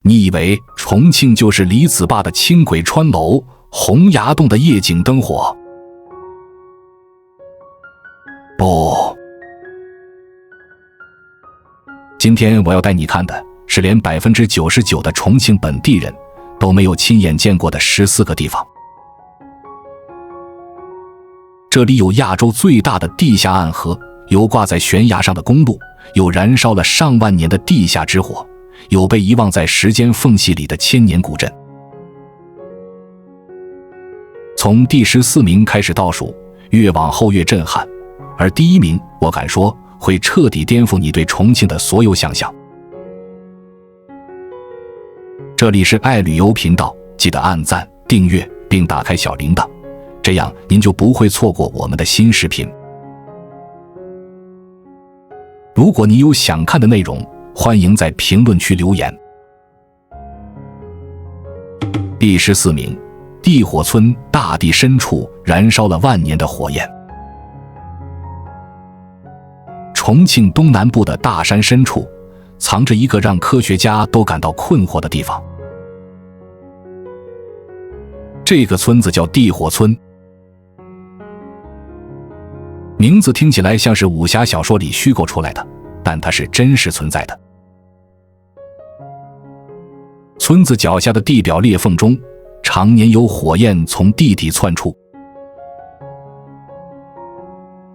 你以為重慶就是李子壩的輕軌穿樓、洪崖洞的夜景燈火？不，今天我要帶你看的是连 99% 的重慶本地人都沒有親眼見過的14個地方。這裡有亞洲最大的地下暗河，有掛在懸崖上的公路，有燃燒了上萬年的地下之火，有被遺忘在時間縫隙裡的千年古鎮。從第14名開始倒數，越往後越震撼，而第1名，我敢說會徹底顛覆你對重慶的所有想象。這裡是愛旅遊頻道，記得按讚、訂閱並打開小鈴鐺，這樣您就不會錯過我們的新視頻。如果你有想看的內容，歡迎在評論區留言。第14名，地火村，大地深處燃燒了萬年的火焰。重慶東南部的大山深處，藏着一個讓科學家都感到困惑的地方。這個村子叫地火村，名字聽起來像是武俠小說裡虛構出來的，但它是真實存在的。村子腳下的地表裂縫中，常年有火焰從地底竄出，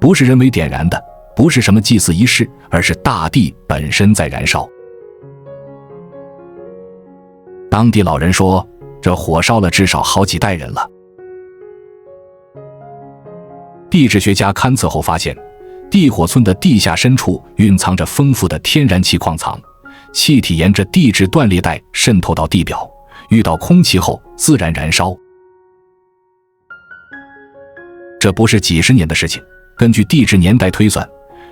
不是人為點燃的，不是什麼祭祀儀式，而是大地本身在燃燒。當地老人說，這火燒了至少好幾代人了。地質學家勘測後發現，地火村的地下深處蘊藏着豐富的天然氣礦藏，氣體沿着地質斷裂帶滲透到地表，遇到空氣後自然燃燒。這不是幾十年的事情，根據地質年代推算，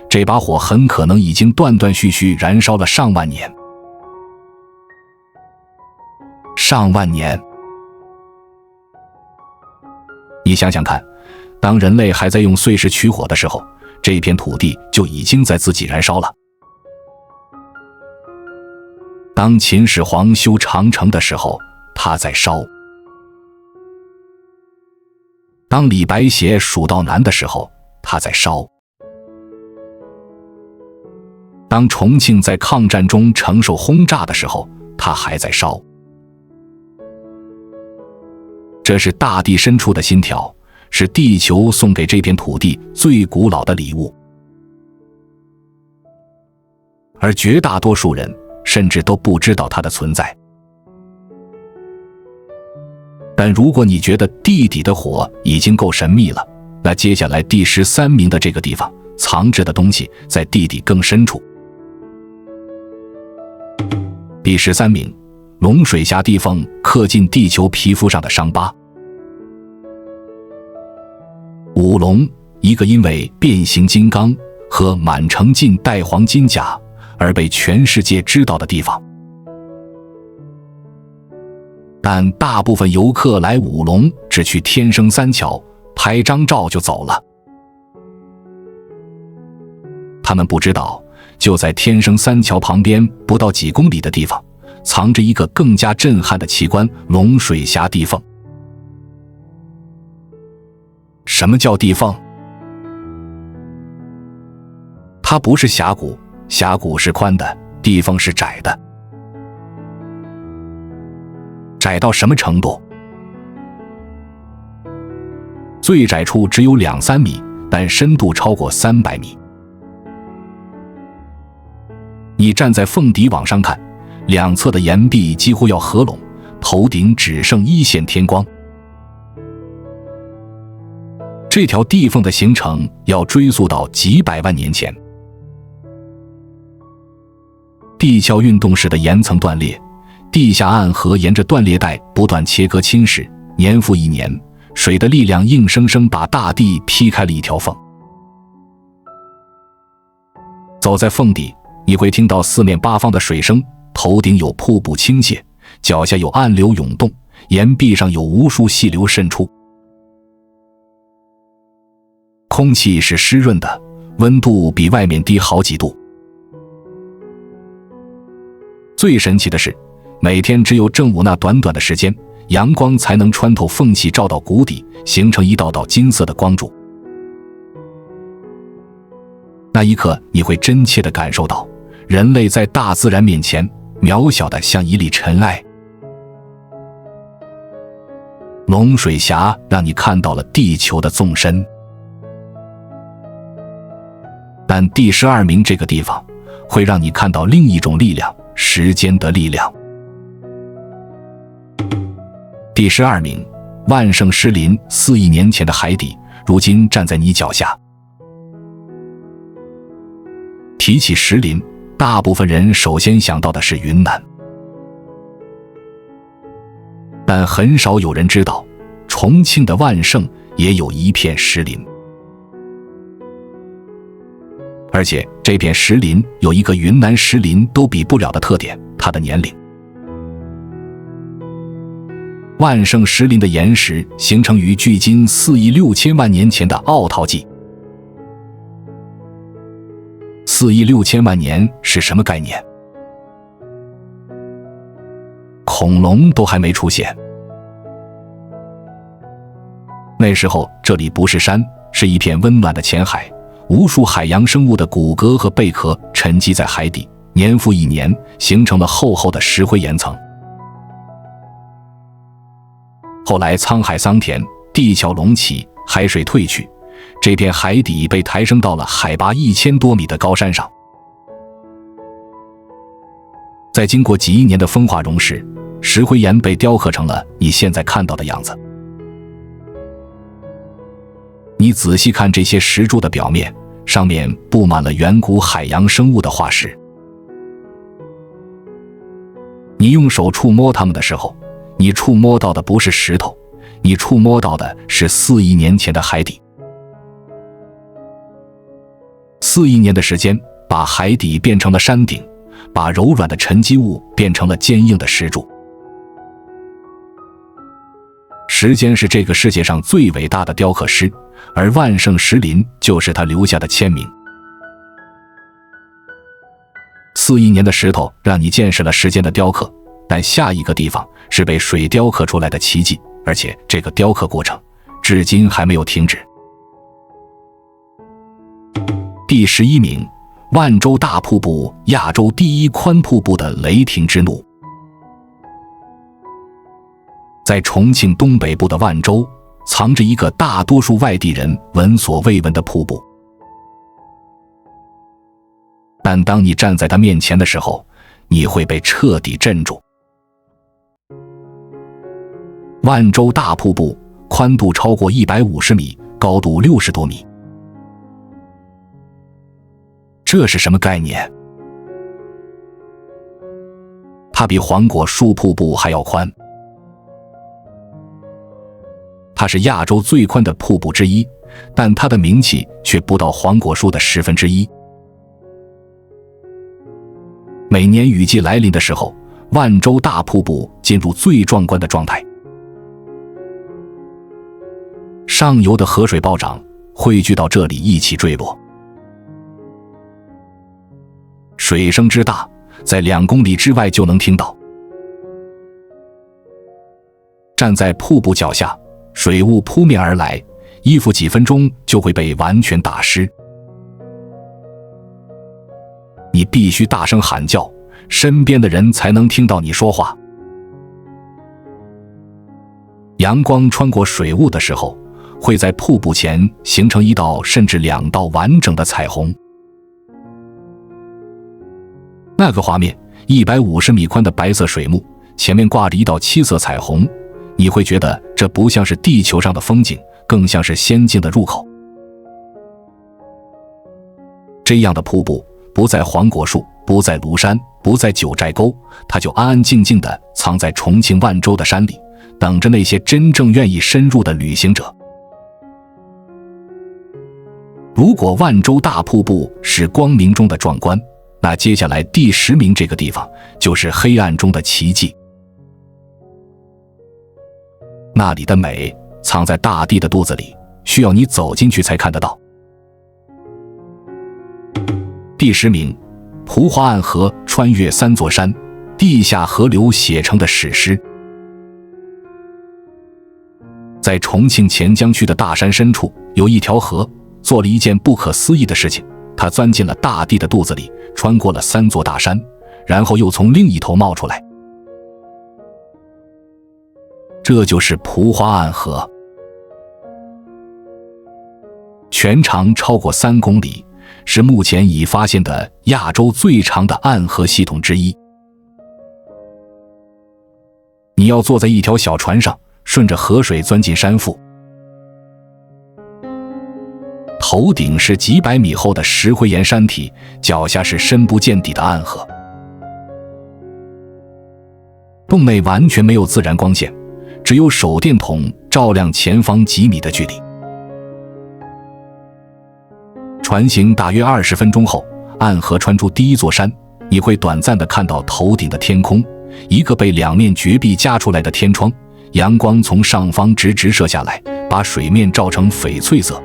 這把火很可能已經斷斷續續燃燒了上萬年。上萬年，你想想看，當人類還在用碎石取火的時候，這片土地就已經在自己燃燒了。當秦始皇修長城的時候，它在燒；當李白寫《蜀道難》的時候，它在燒；當重慶在抗戰中承受轟炸的時候，它還在燒。這是大地深處的心跳，是地球送給這片土地最古老的禮物。而絕大多數人甚至都不知道它的存在。但如果你觉得地底的火已經夠神秘了，那接下來第13名的這個地方藏着的東西在地底更深處。第13名，龍水峽地縫刻進地球皮膚上的傷疤。五龍，一個因為變形金剛和滿城盡帶黃金甲而被全世界知道的地方。但大部分游客來五龍只去天生三橋拍張照就走了。他們不知道，就在天生三橋旁邊不到幾公里的地方，藏着一個更加震撼的奇觀——龍水峽地縫。什麼叫地縫？它不是峽谷，峽谷是寬的，地縫是窄的。窄到什麼程度？最窄處只有2-3米，但深度超過300米。你站在縫底往上看，兩側的岩壁幾乎要合攏，頭頂只剩一線天光。這條地縫的形成要追溯到幾百萬年前。地壳運動時的岩層斷裂，地下暗河沿着斷裂帶不斷切割侵蝕，年復一年，水的力量硬生生把大地劈開了一條縫。走在縫底，你會聽到四面八方的水聲，頭頂有瀑布傾瀉，腳下有暗流湧動，岩壁上有無數細流滲出。空氣是濕潤的，溫度比外面低好幾度。最神奇的是，每天只有正午那短短的時間，陽光才能穿透縫隙照到谷底，形成一道道金色的光柱。那一刻，你會真切地感受到，人類在大自然面前渺小得像一粒塵埃。龍水峽讓你看到了地球的縱深，但第12名這個地方會讓你看到另一種力量——時間的力量。第12名，萬聖石林，4億年前的海底，如今站在你腳下。提起石林，大部分人首先想到的是雲南，但很少有人知道，重慶的萬聖也有一片石林。而且這片石林有一個雲南石林都比不了的特點，它的年齡。萬聖石林的岩石形成於距今4億6千萬年前的奧陶紀。4億6千萬年是什麼概念？恐龍都還沒出現。那時候這裡不是山，是一片溫暖的淺海，無數海洋生物的骨骼和貝殼沉積在海底，年復一年，形成了厚厚的石灰岩層。後來滄海桑田，地壳隆起，海水退去，這片海底被抬升到了海拔1000多米的高山上。在經過幾億年的風化溶蝕，石灰岩被雕刻成了你現在看到的樣子。你仔細看这些石柱的表面，上面布滿了遠古海洋生物的化石。你用手觸摸它們的時候，你觸摸到的不是石頭，你觸摸到的是4億年前的海底。4億年的時間，把海底變成了山頂，把柔軟的沉積物變成了堅硬的石柱。時間是這個世界上最偉大的雕刻師，而萬聖石林就是他留下的簽名。4億年的石頭讓你見識了時間的雕刻，但下一個地方是被水雕刻出來的奇蹟，而且這個雕刻過程至今還沒有停止。第11名，萬州大瀑布，亞洲第一寬瀑布的雷霆之怒。在重慶東北部的萬州，藏着一個大多數外地人聞所未聞的瀑布。但當你站在它面前的時候，你會被徹底鎮住。萬州大瀑布寬度超過150米，高度60多米。這是什麼概念？它比黃果樹瀑布還要寬。它是亞洲最寬的瀑布之一，但它的名氣卻不到黃果樹的1/10。每年雨季來臨的時候，萬州大瀑布進入最壯觀的狀態。上游的河水暴漲，匯聚到這裡一起墜落。水聲之大，在2公里之外就能聽到。站在瀑布腳下，水霧撲面而來，衣服幾分鐘就會被完全打濕。你必須大聲喊叫，身邊的人才能聽到你說話。陽光穿過水霧的時候，會在瀑布前形成1道甚至2道完整的彩虹。那個畫面，150米寬的白色水幕，前面掛着1道7色彩虹，你會覺得這不像是地球上的風景，更像是仙境的入口。這樣的瀑布不在黃果樹，不在廬山，不在九寨溝，它就安安靜靜地藏在重慶萬州的山裡，等着那些真正願意深入的旅行者。如果萬州大瀑布是光明中的壯觀，那接下來第10名這個地方就是黑暗中的奇蹟。那裡的美藏在大地的肚子裡，需要你走進去才看得到。第10名，蒲華暗河穿越3座山，地下河流寫成的史詩。在重慶黔江区的大山深處，有一條河，做了一件不可思議的事情，它鑽進了大地的肚子裡，穿過了3座大山，然後又從另一頭冒出來。這就是蒲花暗河，全長超過3公里，是目前已發現的亞洲最長的暗河系統之一。你要坐在一條小船上，順着河水鑽進山腹，頭頂是幾百米厚的石灰岩山體，腳下是深不見底的暗河。洞內完全沒有自然光線，只有手電筒照亮前方幾米的距離。船行大約20分鐘後，暗河穿出第一座山，你會短暫地看到頭頂的天空，一個被2面絕壁夾出來的天窗，陽光從上方直射下來，把水面照成翡翠色。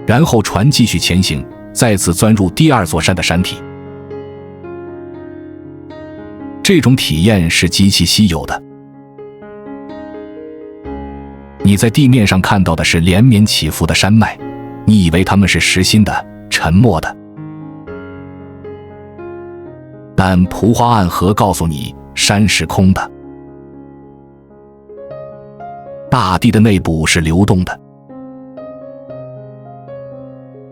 然後船繼續前行，再次鑽入第2座山的山體。這種體驗是極其稀有的。你在地面上看到的是連綿起伏的山脈，你以為它們是實心的、沉默的。但蒲花暗河告訴你，山是空的，大地的内部是流动的。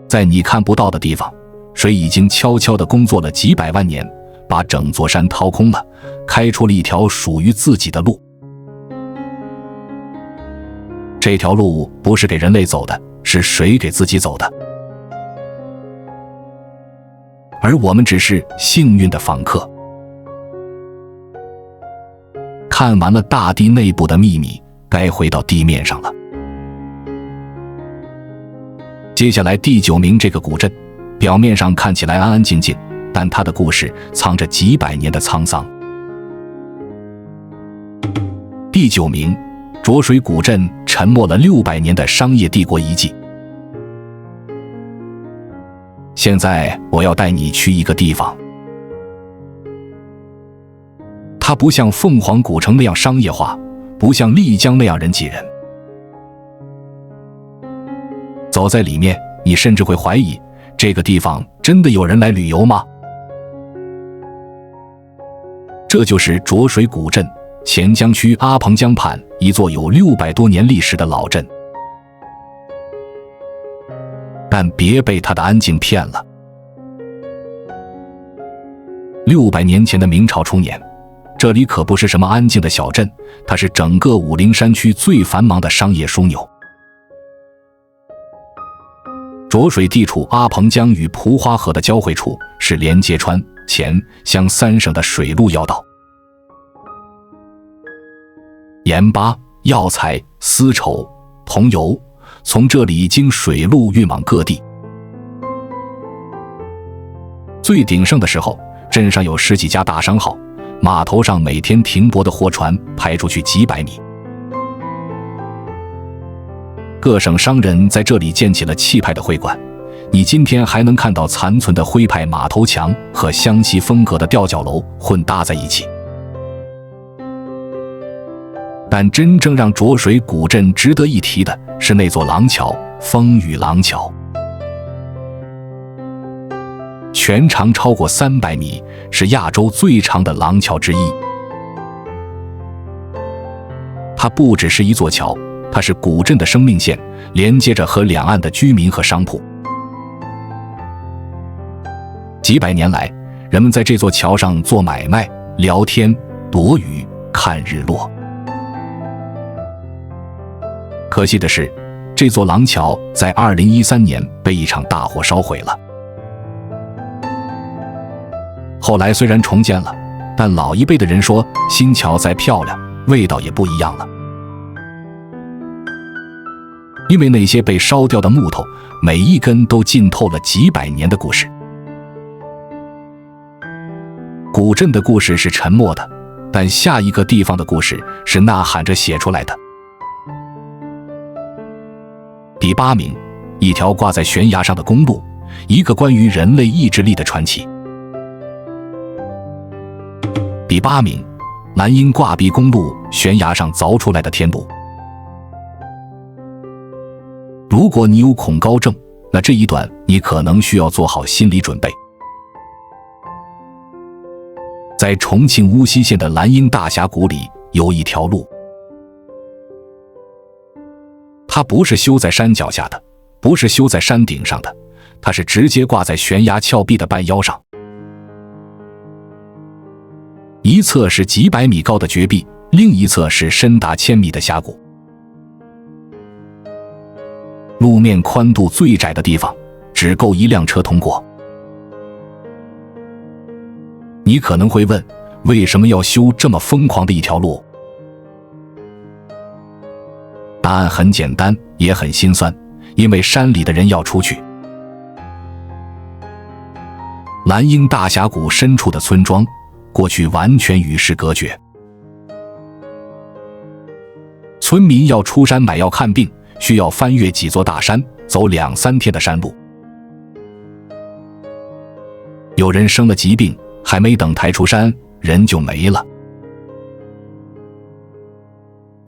在你看不到的地方，水已經悄悄地工作了幾百萬年，把整座山掏空了，開出了一條屬於自己的路。這條路不是給人類走的，是水給自己走的。而我們只是幸運的訪客。看完了大地內部的秘密，該回到地面上了。接下來第9名這個古鎮，表面上看起來安安靜靜，但它的故事藏着幾百年的滄桑。第9名，濁水古鎮沉沒了600年的商業帝國遺跡。現在我要帶你去一個地方，它不像鳳凰古城那樣商業化，不像麗江那樣人擠人。走在裡面，你甚至會懷疑，這個地方真的有人來旅遊嗎？這就是濁水古鎮，黔江區阿彭江畔一座有600多年歷史的老鎮。但別被它的安靜騙了。600年前的明朝初年，這裡可不是什麼安靜的小鎮，它是整個武陵山區最繁忙的商業樞紐。濁水地處阿彭江與蒲花河的交匯處，是連接川、黔、湘3省的水路要道。鹽巴、藥材、絲綢、桐油從這裡經水路運往各地。最鼎盛的時候，鎮上有10幾家大商號，碼頭上每天停泊的貨船排出去幾百米。各省商人在這裡建起了氣派的會館，你今天還能看到殘存的徽派碼頭牆和湘西風格的吊腳樓混搭在一起。但真正讓濁水古鎮值得一提的是那座廊橋——風雨廊橋。全長超過300米，是亞洲最長的廊橋之一。它不只是一座橋，它是古鎮的生命線，連接着河兩岸的居民和商鋪。幾百年來，人們在這座橋上做買賣、聊天、躲雨、看日落。可惜的是，這座廊橋在2013年被一場大火燒毀了。後來雖然重建了，但老一輩的人說，新橋再漂亮，味道也不一樣了。因為那些被燒掉的木頭，每一根都浸透了幾百年的故事。古鎮的故事是沉默的，但下一個地方的故事是吶喊着寫出來的。第8名，一條掛在懸崖上的公路，一個關於人類意志力的傳奇。第8名，蘭英掛壁公路懸崖上鑿出來的天路。如果你有恐高症，那這一段你可能需要做好心理準備。在重慶烏溪縣的蘭英大峽谷裡有一條路，它不是修在山腳下的，不是修在山頂上的，它是直接掛在懸崖峭壁的半腰上。一側是幾百米高的絕壁，另一側是深達1000米的峽谷。路面寬度最窄的地方，只夠1輛車通過。你可能會問，為什麼要修這麼瘋狂的一條路？答案很簡單，也很心酸，因為山裡的人要出去。蘭英大峽谷深處的村莊，過去完全與世隔絕。村民要出山買藥看病，需要翻越幾座大山，走2、3天的山路。有人生了疾病，還沒等抬出山，人就沒了。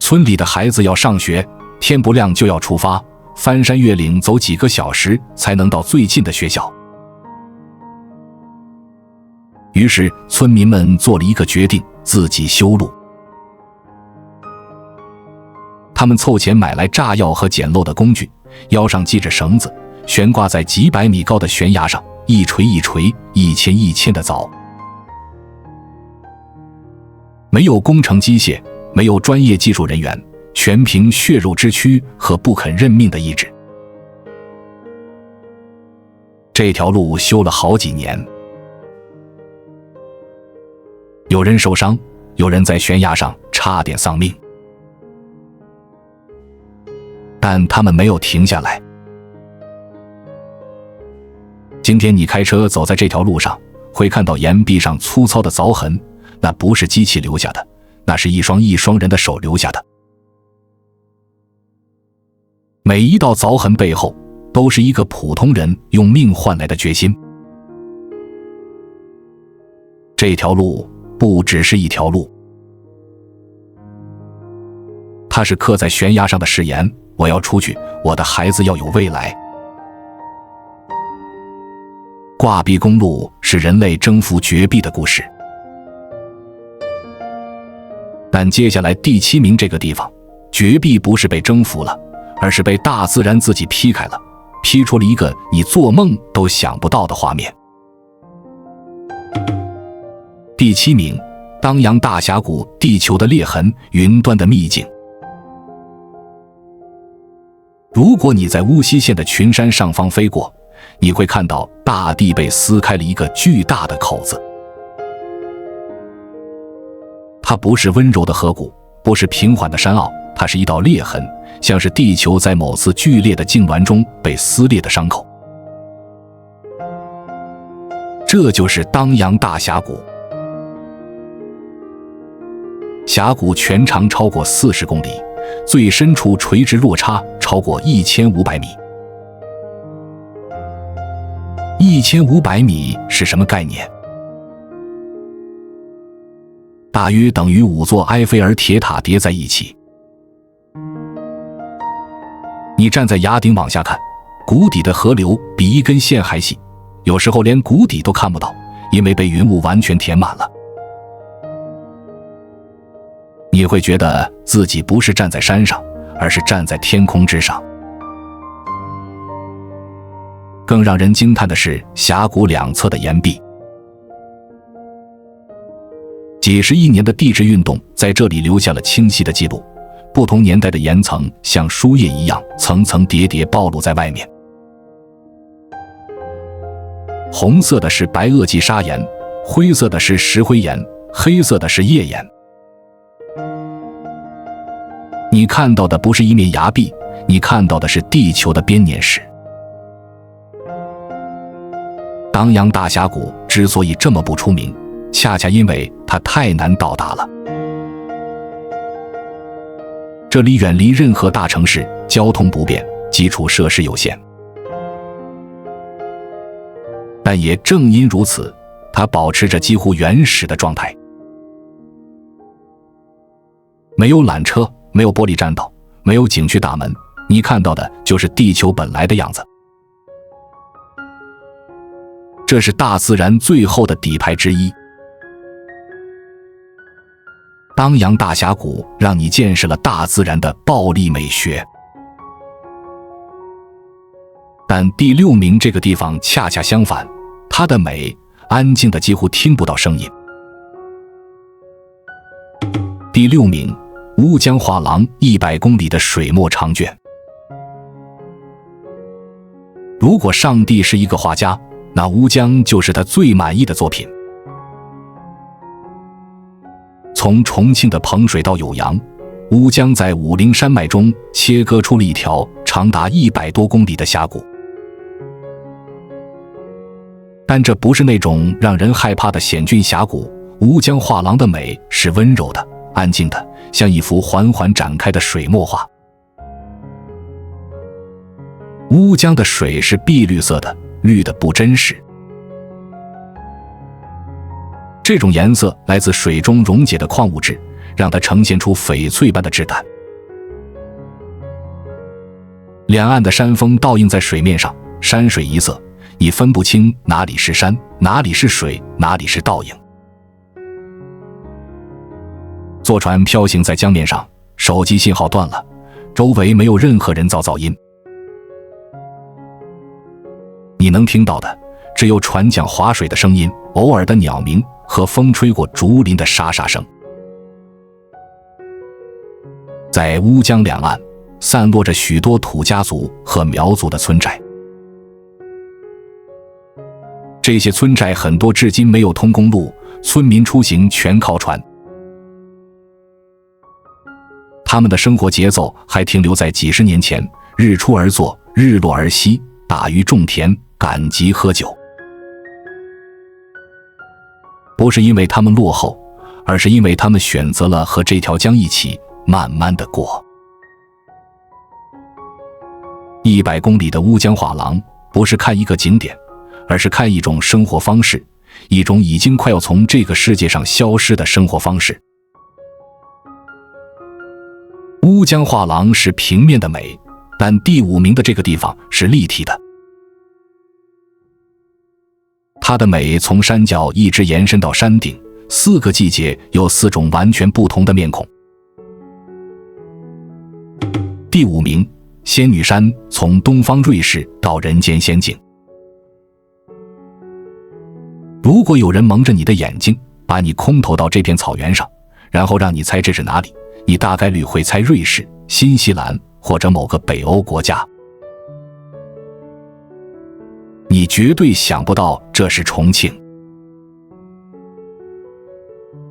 村裡的孩子要上學，天不亮就要出發，翻山越嶺走幾個小時才能到最近的學校。於是村民們做了一個決定，自己修路。他們湊錢買來炸藥和簡陋的工具，腰上繫着繩子，懸掛在幾百米高的懸崖上，一錘一錘，1鉦1鉦地鑿。沒有工程機械，沒有專業技術人員，全憑血肉之軀和不肯認命的意志。這條路修了好幾年，有人受傷，有人在懸崖上差點喪命，但他們沒有停下來。今天你開車走在這條路上，會看到岩壁上粗糙的鑿痕，那不是機器留下的，那是一雙人的手留下的。每一道鑿痕背後，都是一個普通人用命換來的決心。這條路不只是一條路，它是刻在懸崖上的誓言，我要出去，我的孩子要有未来。掛壁公路是人類征服絕壁的故事。但接下來第7名這個地方，絕壁不是被征服了，而是被大自然自己劈開了，劈出了一個你做夢都想不到的畫面。第7名，當陽大峽谷，地球的裂痕，雲端的秘境。如果你在烏溪縣的群山上方飛過，你會看到大地被撕開了一個巨大的口子。它不是溫柔的河谷，不是平緩的山坳，它是一道裂痕，像是地球在某次劇烈的痙攣中被撕裂的傷口。這就是當陽大峽谷。峽谷全長超過40公里，最深處垂直落差超過1500米。1500米是什麼概念？大約等於5座埃菲爾鐵塔疊在一起。你站在崖頂往下看，谷底的河流比一根線還細，有時候連谷底都看不到，因為被雲霧完全填滿了。你會覺得自己不是站在山上，而是站在天空之上。更讓人驚嘆的是峽谷兩側的岩壁，幾十億年的地質運動在這裡留下了清晰的記錄，不同年代的岩層像書頁一樣層層疊疊暴露在外面。紅色的是白堊紀砂岩，灰色的是石灰岩，黑色的是页岩。你看到的不是一面崖壁，你看到的是地球的編年史。當陽大峽谷之所以這麼不出名，恰恰因為它太難到達了。這裡遠離任何大城市，交通不便，基礎設施有限。但也正因如此，它保持着幾乎原始的狀態。沒有纜車，沒有玻璃棧道，沒有景區大門，你看到的就是地球本來的樣子。這是大自然最後的底牌之一。當陽大峽谷讓你見識了大自然的暴力美學。但第6名這個地方恰恰相反，它的美安靜的幾乎聽不到聲音。第6名，烏江畫廊100公里的水墨長卷。如果上帝是一個畫家，那烏江就是他最滿意的作品。從重慶的彭水到酉陽，烏江在武陵山脈中切割出了一條長達100多公里的峽谷。但這不是那種讓人害怕的險峻峽谷，烏江畫廊的美是溫柔的、安靜的，像一幅緩緩展開的水墨畫。烏江的水是碧綠色的，綠的不真實。這種顏色來自水中溶解的礦物質，讓它呈現出翡翠般的質感。兩岸的山峰倒映在水面上，山水一色，你分不清哪裡是山，哪裡是水，哪裡是倒影。坐船飄行在江面上，手機信號斷了，周圍沒有任何人造噪音。你能聽到的只有船槳划水的聲音，偶爾的鳥鳴和風吹過竹林的沙沙聲。在烏江兩岸散落着許多土家族和苗族的村寨，這些村寨很多至今没有通公路，村民出行全靠船。他們的生活節奏還停留在幾十年前，日出而作，日落而息，打魚種田，趕集喝酒。不是因為他們落後，而是因為他們選擇了和这條江一起慢慢的過。100公里的烏江畫廊不是看一個景點，而是看一種生活方式，一種已經快要從這個世界上消失的生活方式。烏江畫廊是平面的美，但第5名的這個地方是立體的。它的美從山腳一直延伸到山頂，4個季節有4種完全不同的面孔。第5名，仙女山從東方瑞士到人間仙境。如果有人蒙着你的眼睛，把你空投到這片草原上，然後讓你猜這是哪裡，你大概率會猜瑞士、新西蘭或者某個北歐國家。你絕對想不到這是重慶。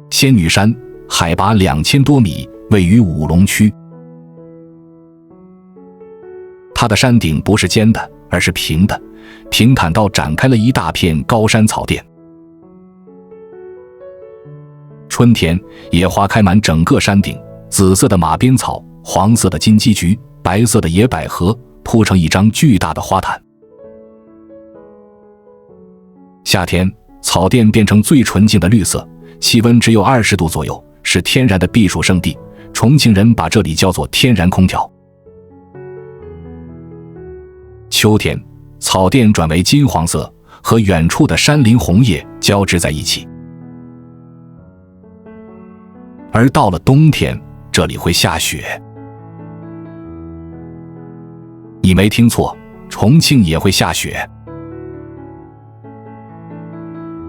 仙女山海拔2000多米，位於武隆區。它的山頂不是尖的，而是平的，平坦到展開了一大片高山草甸。春天，野花開滿整個山頂，紫色的馬鞭草，黃色的金雞菊，白色的野百合，鋪成一張巨大的花毯。夏天，草甸變成最純淨的綠色，氣溫只有20度左右，是天然的避暑勝地。重慶人把這裡叫做天然空調。秋天，草甸轉為金黃色，和遠處的山林紅葉交織在一起。而到了冬天，這裡會下雪。你沒聽錯，重慶也會下雪。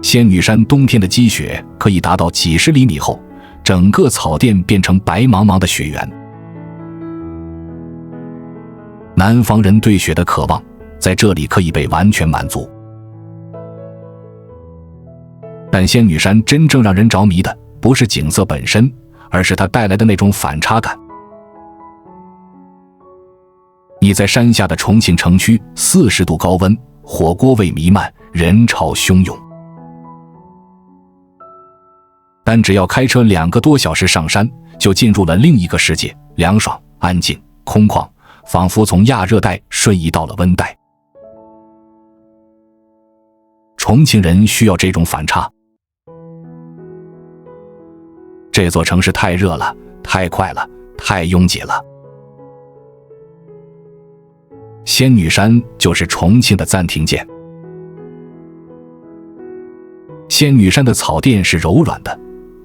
仙女山冬天的積雪可以達到幾十厘米厚，整個草甸變成白茫茫的雪原。南方人對雪的渴望，在這裡可以被完全滿足。但仙女山真正讓人着迷的，不是景色本身，而是它帶來的那種反差感。你在山下的重慶城區，40度高溫，火鍋味彌漫，人潮洶湧。但只要開車2個多小時上山，就進入了另一個世界，涼爽、安靜、空曠，仿佛從亞熱帶瞬移到了溫帶。重慶人需要這種反差。這座城市太熱了，太快了，太擁擠了。仙女山就是重慶的暫停鍵。仙女山的草甸是柔軟的，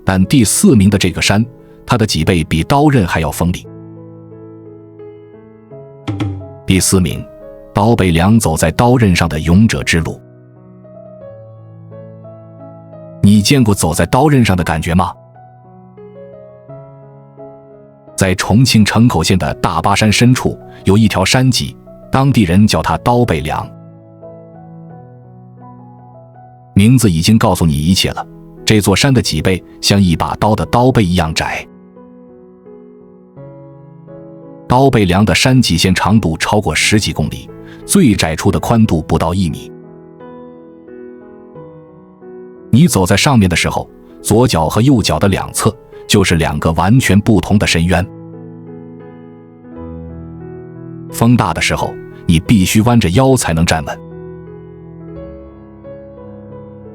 但第4名的这個山，它的脊背比刀刃還要鋒利。第4名，刀背梁走在刀刃上的勇者之路。你見過走在刀刃上的感覺嗎？在重慶城口縣的大巴山深處有一條山脊，當地人叫它刀背梁。名字已經告訴你一切了，這座山的脊背像一把刀的刀背一樣窄。刀背梁的山脊線長度超過10幾公里，最窄處的寬度不到1米。你走在上面的時候，左腳和右腳的兩側就是2個完全不同的深淵。風大的時候，你必須彎着腰才能站穩。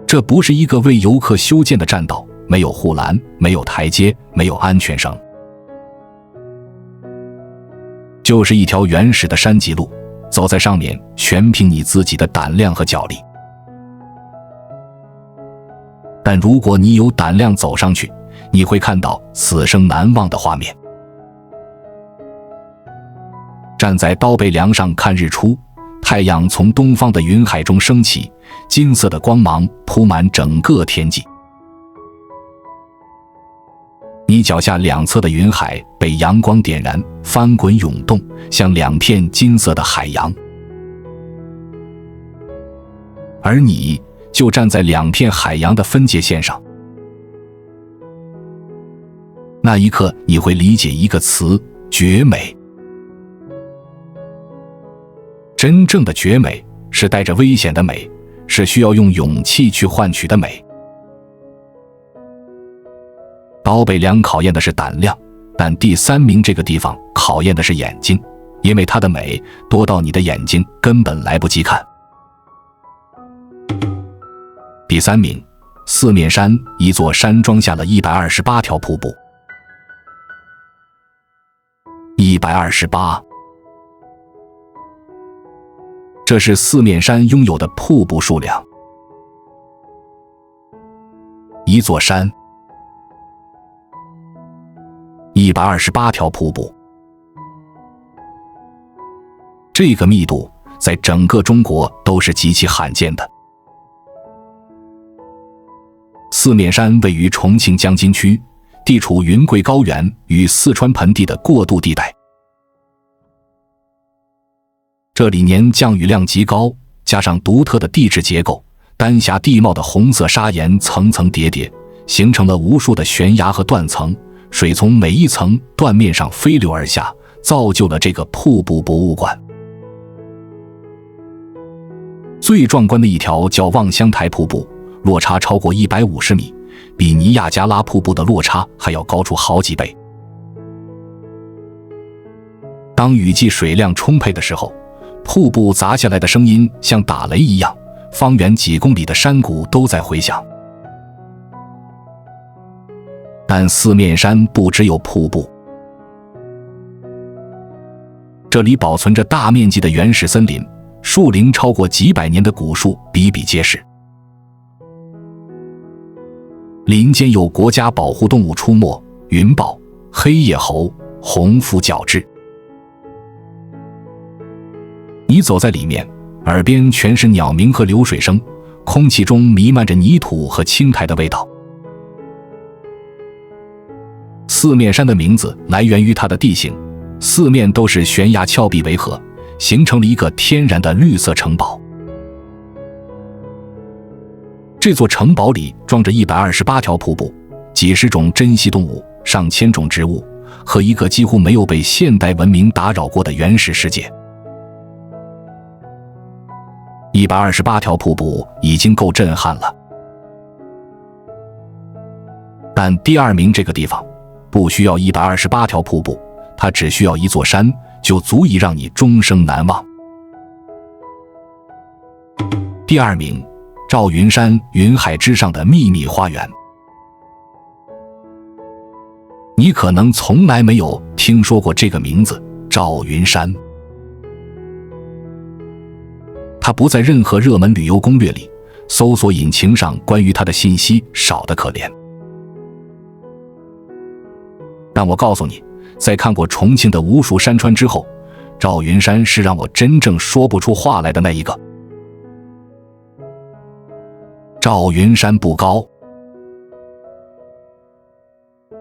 這不是一個為遊客修建的棧道，沒有護欄，沒有台階，沒有安全繩，就是一條原始的山脊路，走在上面全憑你自己的膽量和腳力。但如果你有膽量走上去，你會看到此生難忘的畫面。站在刀背梁上看日出，太陽從東方的雲海中升起，金色的光芒鋪滿整個天際。你腳下兩側的雲海被陽光點燃，翻滾湧動，像2片金色的海洋。而你就站在2片海洋的分界線上。那一刻，你會理解一個詞：絕美。真正的絕美是帶着危險的美，是需要用勇氣去換取的美。刀背梁考驗的是膽量，但第3名這個地方考驗的是眼睛，因為它的美多到你的眼睛根本來不及看。第3名，四面山，一座山裝下了128條瀑布。128，這是四面山擁有的瀑布數量。一座山，128條瀑布，這個密度在整個中國都是極其罕見的。四面山位於重慶江津區，地處雲貴高原與四川盆地的過渡地帶。這裡年降雨量極高，加上獨特的地質結構，丹霞地貌的紅色砂岩層層疊疊，形成了無數的懸崖和斷層，水從每一層斷面上飛流而下，造就了這個瀑布博物館。最壯觀的一條叫望鄉台瀑布，落差超過150米，比尼亞加拉瀑布的落差還要高出好幾倍。當雨季水量充沛的時候，瀑布砸下來的聲音像打雷一樣，方圓幾公里的山谷都在回響。但四面山不只有瀑布，這裡保存着大面積的原始森林，樹齡超過幾百年的古樹比比皆是。林間有國家保護動物出沒，雲豹、黑葉猴、紅腹角雉。你走在裡面，耳邊全是鳥鳴和流水聲，空氣中彌漫着泥土和青苔的味道。四面山的名字來源於它的地形，四面都是懸崖峭壁圍合，形成了一個天然的綠色城堡。這座城堡裡裝着128條瀑布，幾十種珍稀動物，上千種植物，和一個幾乎沒有被現代文明打擾過的原始世界。128條瀑布已經夠震撼了，但第2名這個地方不需要128條瀑布，它只需要一座山，就足以讓你終生難忘。第2名，趙雲山，雲海之上的秘密花園。你可能從來沒有聽說過這個名字趙雲山。他不在任何熱門旅遊攻略裡，搜索引擎上關於他的信息少得可憐。但我告訴你，在看過重慶的無數山川之後，趙雲山是讓我真正說不出話來的那一個。趙雲山不高，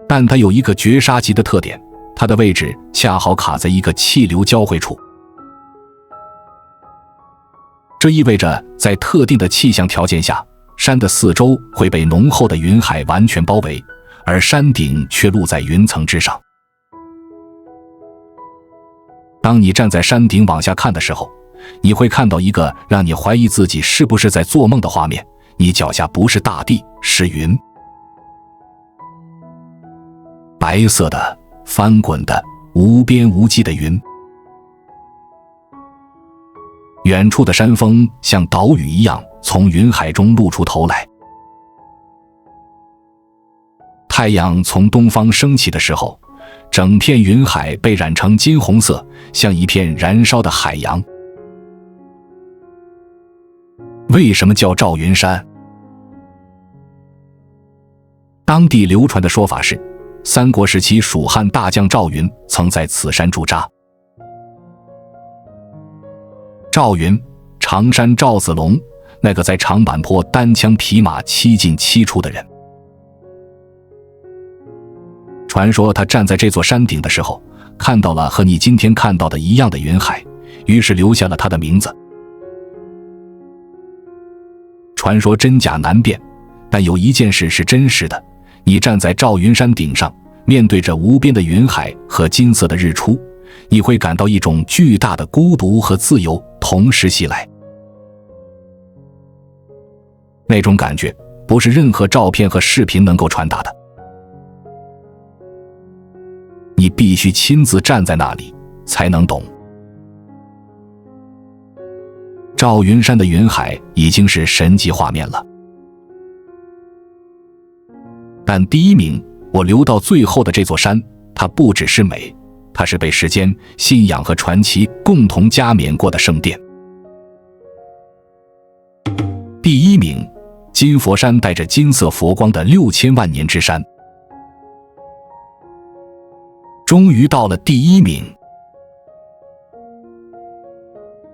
但它有一個絕殺級的特點，它的位置恰好卡在一個氣流交匯處。這意味着在特定的氣象條件下，山的四周會被濃厚的雲海完全包圍，而山頂卻露在雲層之上。當你站在山頂往下看的時候，你會看到一個讓你懷疑自己是不是在做夢的畫面。你腳下不是大地，是雲，白色的、翻滾的、無邊無際的雲。遠處的山峰像島嶼一樣從雲海中露出頭來。太陽從東方升起的時候，整片雲海被染成金紅色，像一片燃燒的海洋。為什麼叫趙雲山？當地流傳的說法是，三國時期蜀漢大將趙雲曾在此山駐紮。趙雲，常山趙子龍，那個在長坂坡單槍匹馬7進7出的人。傳說他站在這座山頂的時候，看到了和你今天看到的一樣的雲海，於是留下了他的名字。傳說真假難辨，但有一件事是真實的，你站在趙雲山頂上，面對着無邊的雲海和金色的日出，你會感到一種巨大的孤獨和自由同時襲來。那種感覺不是任何照片和視頻能夠傳達的，你必須親自站在那裡才能懂。趙雲山的雲海已經是神級畫面了，但第一名，我留到最後的這座山，它不只是美，它是被时間、信仰和傳奇共同加冕過的聖殿。第一名，金佛山，帶着金色佛光的6000萬年之山。終於到了第一名。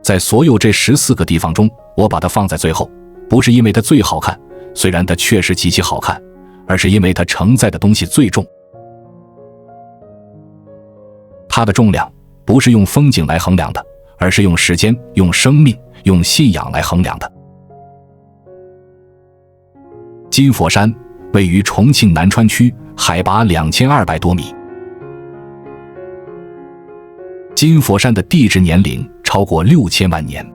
在所有這14個地方中，我把它放在最後，不是因為它最好看，雖然它確實極其好看，而是因為它承載的東西最重。它的重量不是用風景來衡量的，而是用時間、用生命、用信仰來衡量的。金佛山位於重慶南川區，海拔2200多米。金佛山的地質年齡超過6000萬年。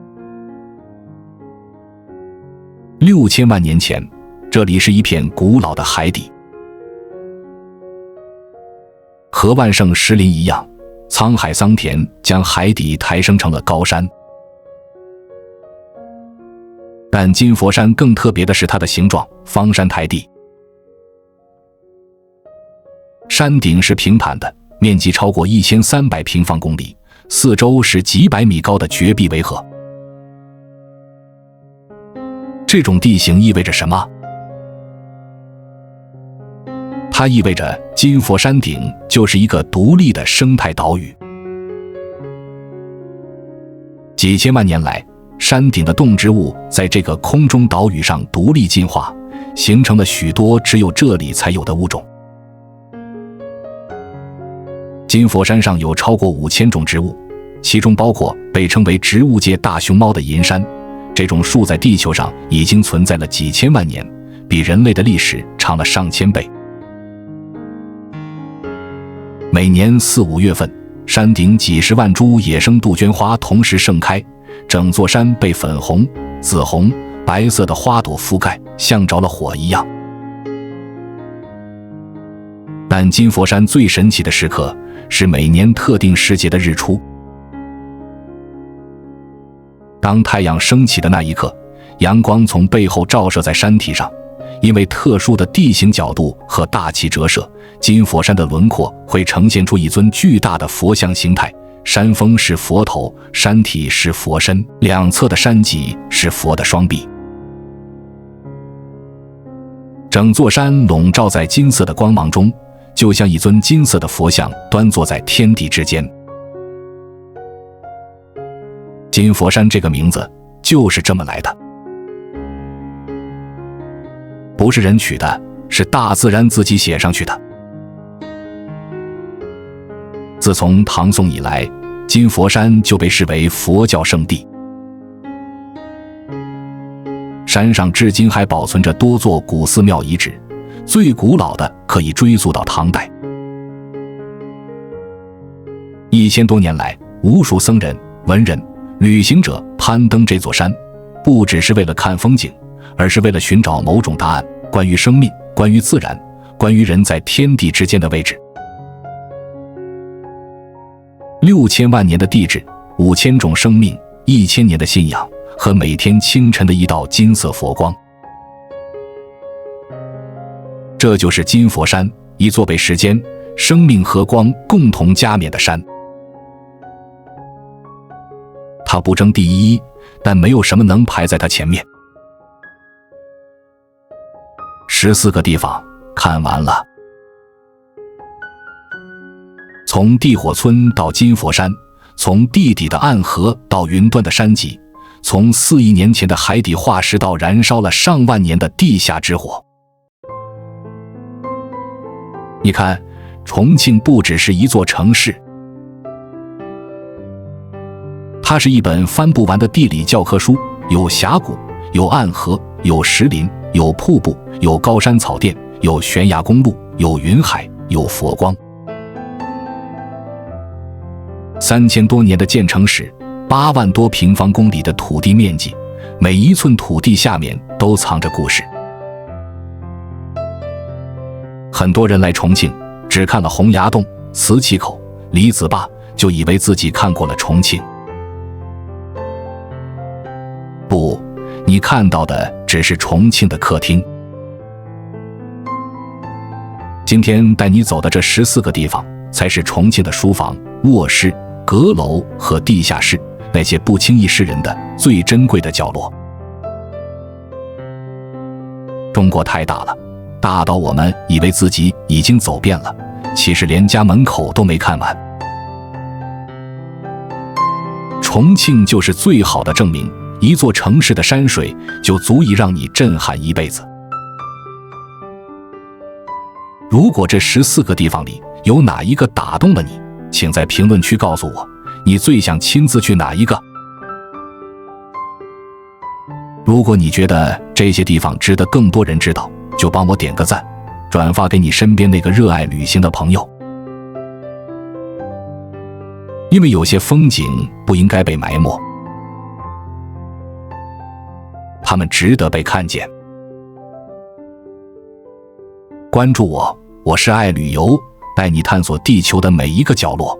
6000萬年前，這裡是一片古老的海底，和萬盛石林一樣，滄海桑田將海底抬升成了高山。但金佛山更特別的是它的形狀，方山台地。山頂是平坦的，面積超過1300平方公里，四周是幾百米高的絕壁圍合。這種地形意味着什麼？它意味着金佛山頂就是一個獨立的生態島嶼。幾千萬年來，山頂的動植物在這個空中島嶼上獨立進化，形成了許多只有這裡才有的物種。金佛山上有超過5000種植物，其中包括被稱為植物界大熊猫的银杉，這種树在地球上已經存在了幾千萬年，比人類的歷史長了上千倍。每年4、5月份，山頂幾十萬株野生杜鹃花同時盛開，整座山被粉紅、紫紅、白色的花朵覆蓋，像着了火一樣。但金佛山最神奇的時刻是每年特定時節的日出。當太陽升起的那一刻，陽光從背後照射在山體上，因為特殊的地形角度和大氣折射，金佛山的輪廓會呈現出一尊巨大的佛像形態，山峰是佛頭，山體是佛身，兩側的山脊是佛的雙臂。整座山籠罩在金色的光芒中，就像一尊金色的佛像端坐在天地之间。金佛山這個名字就是這麼來的，不是人取的，是大自然自己寫上去的。自從唐宋以來，金佛山就被視為佛教聖地。山上至今還保存着多座古寺廟遺址，最古老的可以追溯到唐代。1000多年来，無數僧人、文人、旅行者攀登這座山，不只是為了看風景，而是為了尋找某種答案，關於生命，關於自然，關於人在天地之間的位置。6000萬年的地質，5000種生命，1000年的信仰，和每天清晨的一道金色佛光，這就是金佛山，一座被時間、生命和光共同加冕的山。它不爭第一，但沒有什麼能排在它前面。14個地方看完了，從地火村到金佛山，從地底的暗河到雲端的山脊，從4億年前的海底化石到燃燒了上萬年的地下之火。你看，重慶不只是一座城市，它是一本翻不完的地理教科書，有峽谷，有暗河，有石林，有瀑布，有高山草甸，有懸崖公路，有雲海，有佛光。3000多年的建城史，8萬多平方公里的土地面積，每一寸土地下面都藏着故事。很多人来重慶，只看了洪崖洞、磁器口、李子壩，就以為自己看過了重慶。不，你看到的只是重慶的客廳。今天帶你走的這14個地方，才是重慶的書房、臥室、閣樓和地下室，那些不輕易示人的最珍貴的角落。中國太大了，大到我們以為自己已經走遍了，其實連家門口都沒看完。重慶就是最好的證明，一座城市的山水就足以讓你震撼一輩子。如果這14個地方裡有哪一個打動了你，請在評論區告訴我，你最想親自去哪一個？如果你覺得這些地方值得更多人知道，就幫我點個讚，轉發給你身邊那個熱愛旅行的朋友。因為有些風景不應該被埋沒，它們值得被看見。關注我，我是愛旅遊，帶你探索地球的每一個角落。